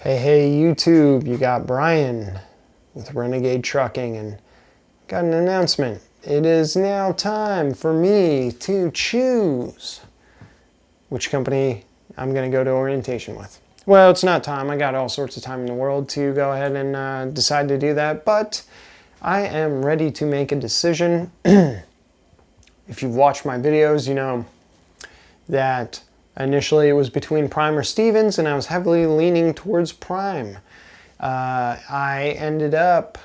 Hey YouTube, you got Brian with Renegade Trucking and got an announcement. It is now time for me to choose which company I'm going to go to orientation with. Well, it's not time. I got all sorts of time in the world to go ahead and decide to do that, but I am ready to make a decision. If you've watched my videos, you know that initially it was between Prime or Stevens, and I was heavily leaning towards Prime. I ended up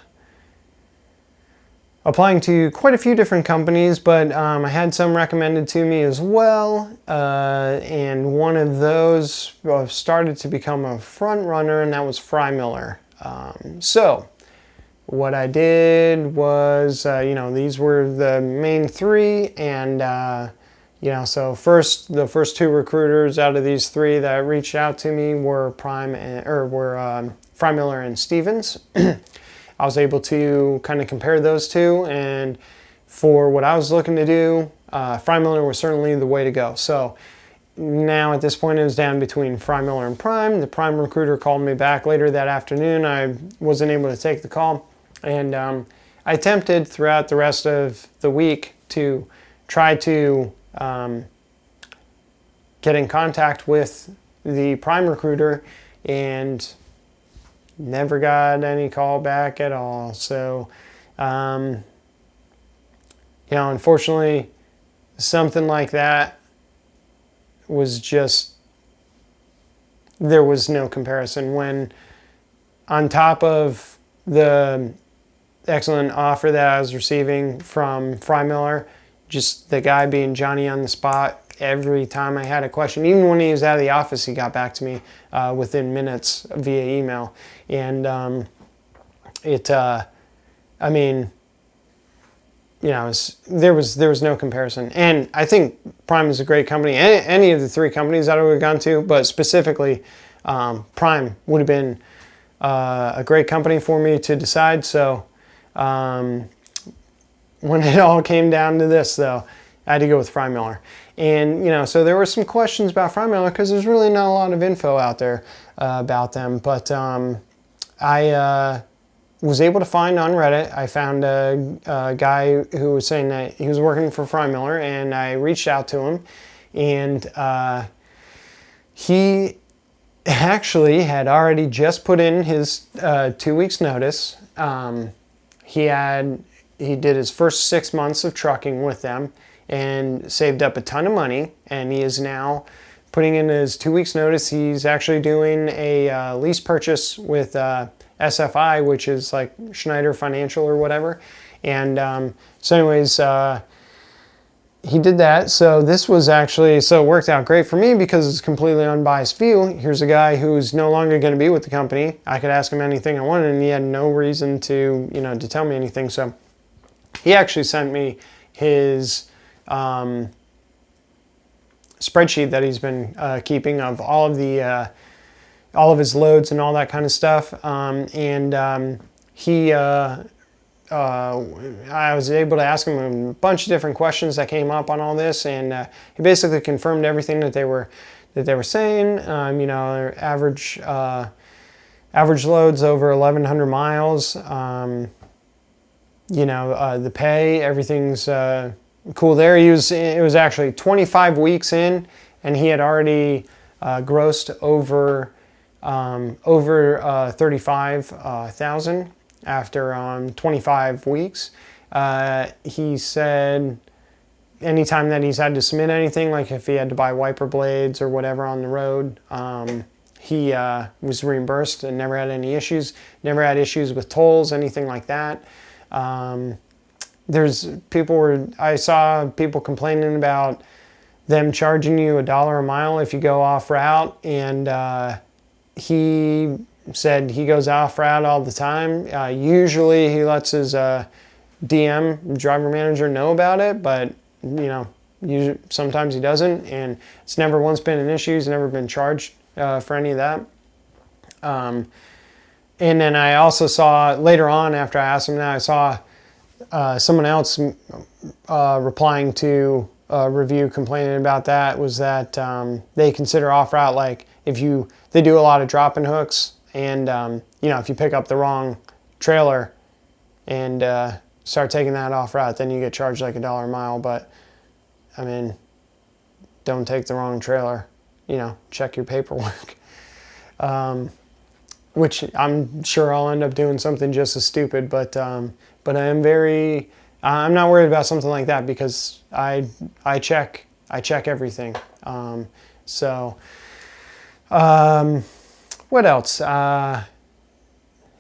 applying to quite a few different companies, but I had some recommended to me as well, and one of those started to become a front runner, and that was Frymiller. So what I did was, these were the main three, and so the first two recruiters out of these three that reached out to me were Frymiller and Stevens. I was able to kind of compare those two, and for what I was looking to do, Frymiller was certainly the way to go. So now at this point it was down between Frymiller and Prime. The Prime recruiter called me back later that afternoon. I wasn't able to take the call, and I attempted throughout the rest of the week to try to get in contact with the Prime recruiter, and never got any call back at all. So, unfortunately, something like that was just, there was no comparison. When on top of the excellent offer that I was receiving from Frymiller, just the guy being Johnny on the spot every time I had a question. Even when he was out of the office, he got back to me within minutes via email. And there was no comparison. And I think Prime is a great company. Any of the three companies that I would have gone to, but specifically Prime would have been a great company for me to decide. So when it all came down to this, though, I had to go with Frymiller. And, so there were some questions about Frymiller because there's really not a lot of info out there about them. But I was able to find on Reddit, I found a guy who was saying that he was working for Frymiller, and I reached out to him. And he actually had already just put in his 2 weeks notice. He did his first 6 months of trucking with them and saved up a ton of money, and he is now putting in his 2 weeks notice. He's actually doing a lease purchase with SFI, which is like Schneider Financial or whatever. And he did that. So it worked out great for me because it's completely unbiased view. Here's a guy who's no longer going to be with the company. I could ask him anything I wanted, and he had no reason to tell me anything. So he actually sent me his spreadsheet that he's been keeping of all of his loads and all that kind of stuff. I was able to ask him a bunch of different questions that came up on all this, and he basically confirmed everything that they were saying. Average loads over 1,100 miles. The pay, everything's cool there. It was actually 25 weeks in, and he had already grossed over 35,000 after 25 weeks. He said anytime that he's had to submit anything, like if he had to buy wiper blades or whatever on the road, he was reimbursed and never had any issues. Never had issues with tolls, anything like that. I saw people complaining about them charging you $1 a mile if you go off route, and he said he goes off route all the time. Usually he lets his DM, driver manager, know about it, but usually, sometimes he doesn't, and it's never once been an issue. He's never been charged for any of that. And then I also saw later on, after I asked him that, I saw someone else replying to a review complaining about that, was that they consider off-route, like if they do a lot of drop-in hooks And, if you pick up the wrong trailer and start taking that off route, then you get charged like $1 a mile. But, don't take the wrong trailer. Check your paperwork. Which I'm sure I'll end up doing something just as stupid, but I'm not worried about something like that because I check everything. What else?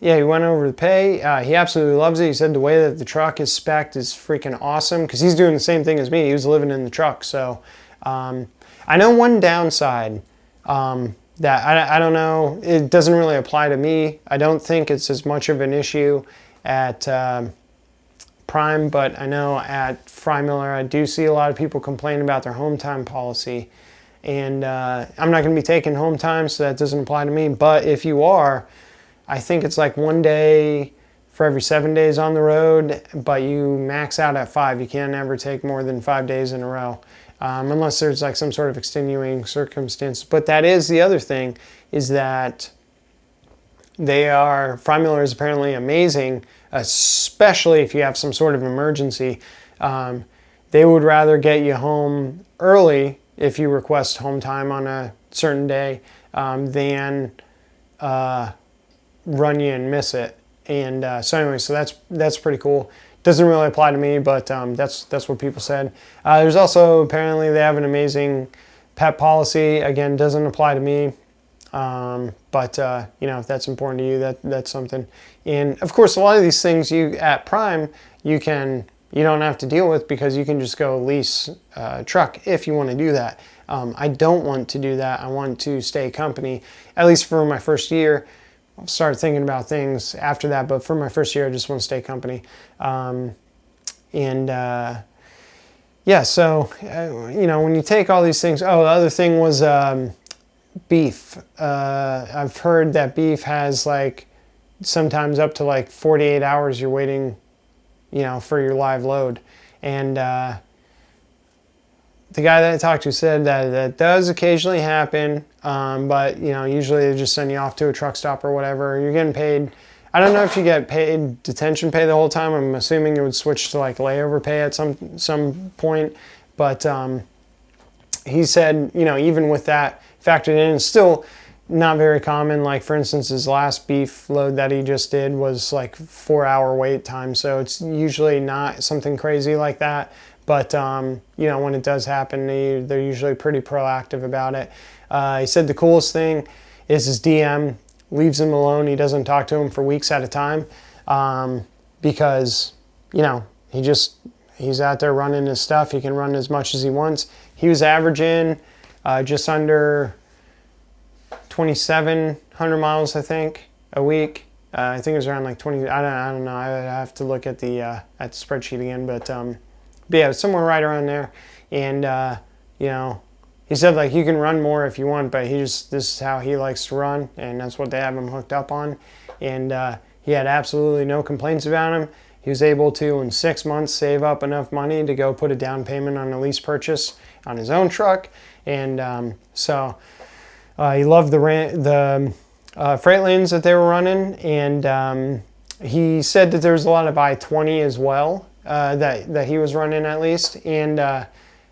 He went over the pay. He absolutely loves it. He said the way that the truck is spec'd is freaking awesome because he's doing the same thing as me. He was living in the truck. So I know one downside that I don't know. It doesn't really apply to me. I don't think it's as much of an issue at Prime, but I know at Fry Miller I do see a lot of people complain about their home time policy. And I'm not going to be taking home time, so that doesn't apply to me. But if you are, I think it's like 1 day for every 7 days on the road, but you max out at 5. You can't ever take more than 5 days in a row, unless there's like some sort of extenuating circumstance. But that is the other thing, is that Fry Miller is apparently amazing, especially if you have some sort of emergency. They would rather get you home early if you request home time on a certain day than run you and miss it. And so that's pretty cool. Doesn't really apply to me, but that's what people said. There's also, apparently they have an amazing pet policy. Again, doesn't apply to me. But if that's important to you, that's something. And of course, a lot of these things at Prime, you don't have to deal with because you can just go lease a truck if you want to do that. I don't want to do that. I want to stay company, at least for my first year. I'll start thinking about things after that, but for my first year, I just want to stay company. So when you take all these things, the other thing was beef. I've heard that beef has like sometimes up to like 48 hours you're waiting, for your live load. And the guy that I talked to said that does occasionally happen, but usually they just send you off to a truck stop or whatever. You're getting paid. I don't know if you get paid detention pay the whole time. I'm assuming it would switch to like layover pay at some point. But he said, even with that factored in, it's still not very common. Like, for instance, his last beef load that he just did was like 4-hour wait time. So it's usually not something crazy like that. But, when it does happen, they're usually pretty proactive about it. He said the coolest thing is his DM leaves him alone. He doesn't talk to him for weeks at a time because, he's out there running his stuff. He can run as much as he wants. He was averaging just under 2,700 miles, I think, a week. I think it was around like 20. I don't know. I have to look at the spreadsheet again, but yeah, somewhere right around there. And he said like you can run more if you want, but this is how he likes to run, and that's what they have him hooked up on. And he had absolutely no complaints about him. He was able to, in 6 months, save up enough money to go put a down payment on a lease purchase on his own truck. And he loved the freight lanes that they were running. And he said that there was a lot of I-20 as well that he was running, at least. And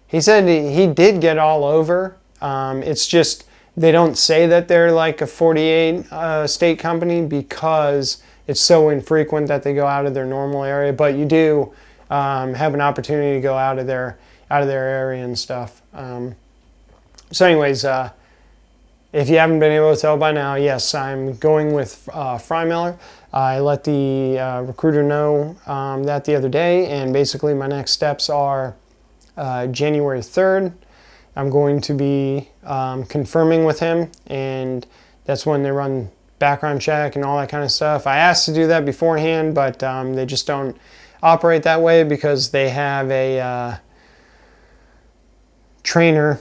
he said he did get all over. It's just they don't say that they're like a 48 state company because it's so infrequent that they go out of their normal area. But you do have an opportunity to go out of their area and stuff. So anyways, if you haven't been able to tell by now, yes, I'm going with Fry Miller. I let the recruiter know that the other day, and basically my next steps are January 3rd. I'm going to be confirming with him, and that's when they run background check and all that kind of stuff. I asked to do that beforehand, but they just don't operate that way because they have a trainer.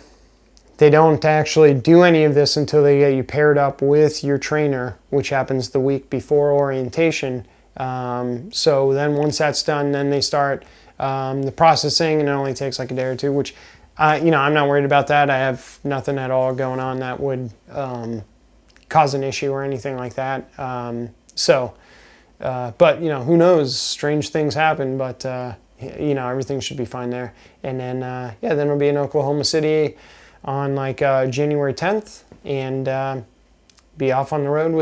They don't actually do any of this until they get you paired up with your trainer, which happens the week before orientation. So then once that's done, then they start the processing, and it only takes like a day or two, which I'm not worried about that. I have nothing at all going on that would cause an issue or anything like that. But you know, who knows? Strange things happen, but you know, everything should be fine there. And then yeah, then we'll be in Oklahoma City on like January 10th, and be off on the road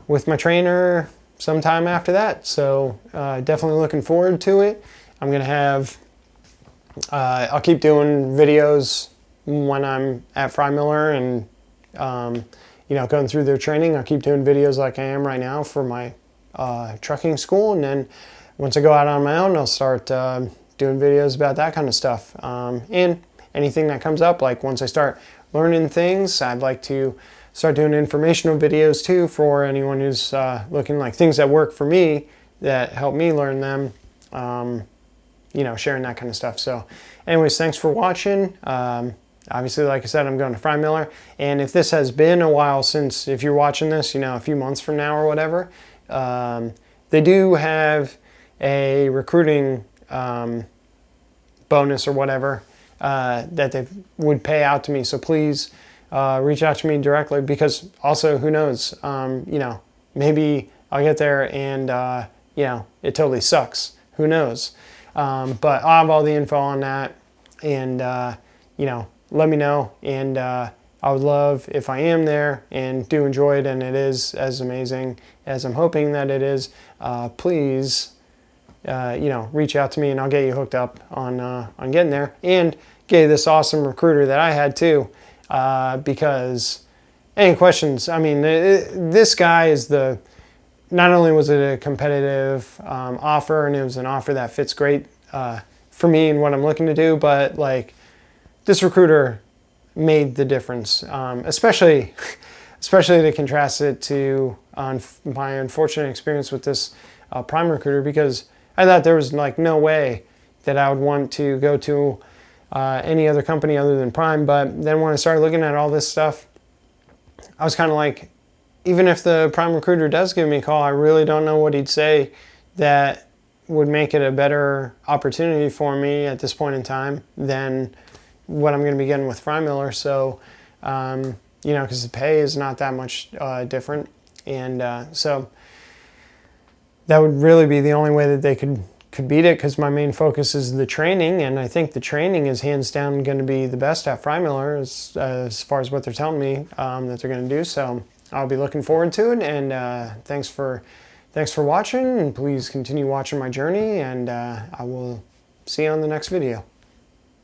with my trainer sometime after that. So definitely looking forward to it. I'm gonna have I'll keep doing videos when I'm at Fry Miller and you know, going through their training. I'll keep doing videos like I am right now for my trucking school, and then once I go out on my own, I'll start doing videos about that kind of stuff. And anything that comes up, like once I start learning things, I'd like to start doing informational videos too for anyone who's looking, like things that work for me that help me learn them, you know, sharing that kind of stuff. So anyways, thanks for watching. Obviously, like I said, I'm going to Fry Miller, and if this has been a while since, if you're watching this, you know, a few months from now or whatever, they do have a recruiting bonus or whatever that they would pay out to me. So please reach out to me directly, because also, who knows, you know, maybe I'll get there and you know, it totally sucks. Who knows? But I'll have all the info on that, and you know, let me know. And I would love, if I am there and do enjoy it and it is as amazing as I'm hoping that it is, please you know, reach out to me and I'll get you hooked up on getting there, and get you this awesome recruiter that I had too, because any questions, I mean, this guy is not only was it a competitive offer, and it was an offer that fits great for me and what I'm looking to do, but like, this recruiter made the difference, especially to contrast it to my unfortunate experience with this Prime recruiter, because I thought there was like no way that I would want to go to any other company other than Prime. But then when I started looking at all this stuff, I was kind of like, even if the Prime recruiter does give me a call, I really don't know what he'd say that would make it a better opportunity for me at this point in time than what I'm going to be getting with Fry Miller. So, you know, because the pay is not that much different. And so that would really be the only way that they could beat it, because my main focus is the training, and I think the training is hands down going to be the best at Fry Miller as far as what they're telling me that they're going to do. So I'll be looking forward to it, and thanks for watching, and please continue watching my journey, and I will see you on the next video.